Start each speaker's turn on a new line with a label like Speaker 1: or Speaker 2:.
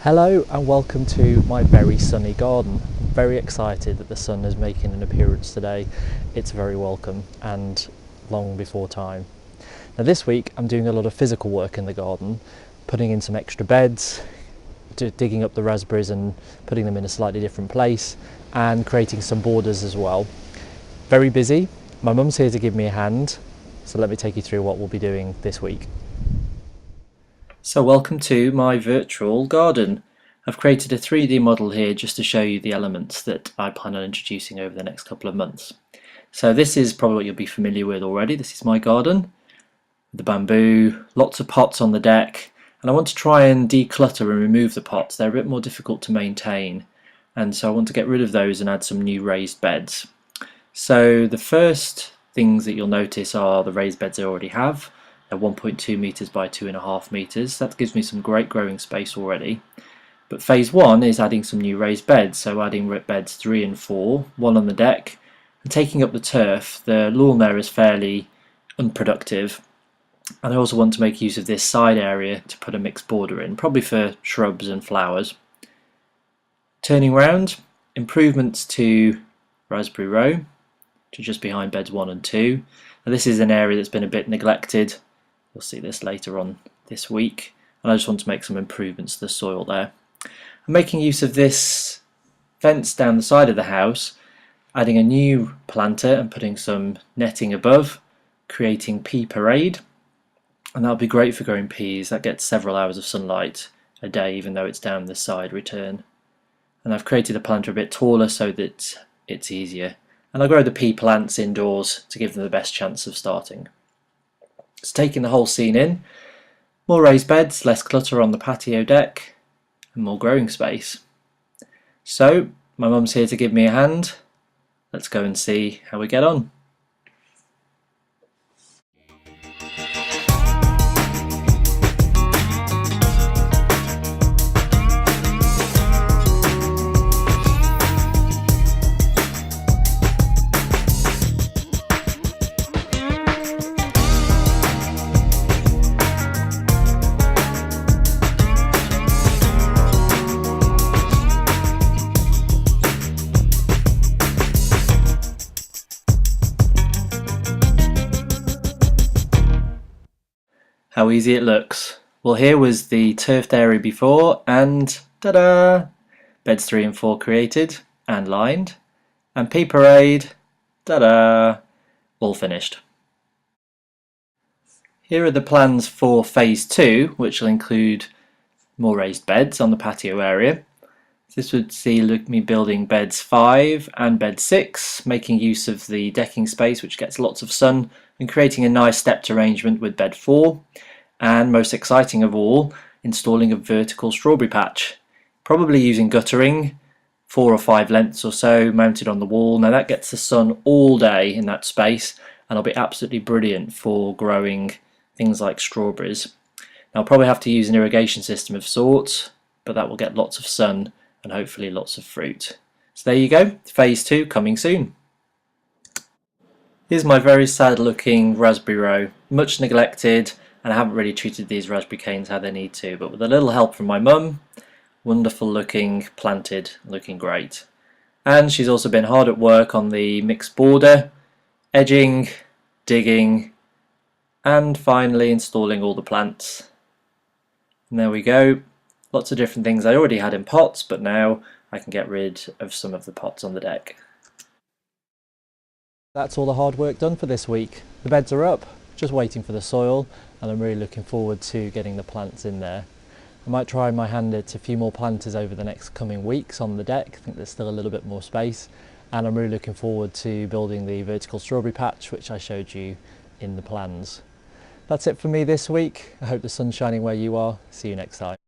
Speaker 1: Hello and welcome to my very sunny garden. I'm very excited that the sun is making an appearance today. It's very welcome and long before time. Now this week I'm doing a lot of physical work in the garden, putting in some extra beds, digging up the raspberries and putting them in a slightly different place, and creating some borders as well. Very busy. My mum's here to give me a hand, so let me take you through what we'll be doing this week. So welcome to my virtual garden. I've created a 3D model here just to show you the elements that I plan on introducing over the next couple of months. So this is probably what you'll be familiar with already. This is my garden, the bamboo, lots of pots on the deck, and I want to try and declutter and remove the pots. They're a bit more difficult to maintain, and so I want to get rid of those and add some new raised beds. So the first things that you'll notice are the raised beds I already have. They're 1.2 meters by 2.5 meters. That gives me some great growing space already. But phase one is adding some new raised beds, so adding beds 3 and 4, one on the deck, and taking up the turf. The lawn there is fairly unproductive, and I also want to make use of this side area to put a mixed border in, probably for shrubs and flowers. Turning round, improvements to raspberry row, to just behind beds 1 and 2. Now this is an area that's been a bit neglected. You'll see this later on this week, and I just want to make some improvements to the soil there. I'm making use of this fence down the side of the house, adding a new planter and putting some netting above, creating pea parade, and that'll be great for growing peas. That gets several hours of sunlight a day, even though it's down the side return. And I've created the planter a bit taller so that it's easier, and I'll grow the pea plants indoors to give them the best chance of starting. It's taking the whole scene in. More raised beds, less clutter on the patio deck, and more growing space. So my mum's here to give me a hand. Let's go and see how we get on. How easy it looks. Well, here was the turfed area before, and ta-da! Beds 3 and 4 created and lined, and pea parade, ta-da! All finished. Here are the plans for phase 2, which will include more raised beds on the patio area. This would see me building beds 5 and bed 6, making use of the decking space which gets lots of sun, and creating a nice stepped arrangement with bed 4, and most exciting of all, installing a vertical strawberry patch, probably using guttering, 4 or 5 lengths or so, mounted on the wall. Now that gets the sun all day in that space, and it'll be absolutely brilliant for growing things like strawberries. Now I'll probably have to use an irrigation system of sorts, but that will get lots of sun and hopefully lots of fruit. So there you go, phase 2 coming soon. Here's my very sad looking raspberry row, much neglected, and I haven't really treated these raspberry canes how they need to, but with a little help from my mum, wonderful looking, planted, looking great. And she's also been hard at work on the mixed border, edging, digging, and finally installing all the plants. And there we go, lots of different things I already had in pots, but now I can get rid of some of the pots on the deck. That's all the hard work done for this week. The beds are up, just waiting for the soil, and I'm really looking forward to getting the plants in there. I might try my hand at a few more planters over the next coming weeks on the deck. I think there's still a little bit more space, and I'm really looking forward to building the vertical strawberry patch which I showed you in the plans. That's it for me this week. I hope the sun's shining where you are. See you next time.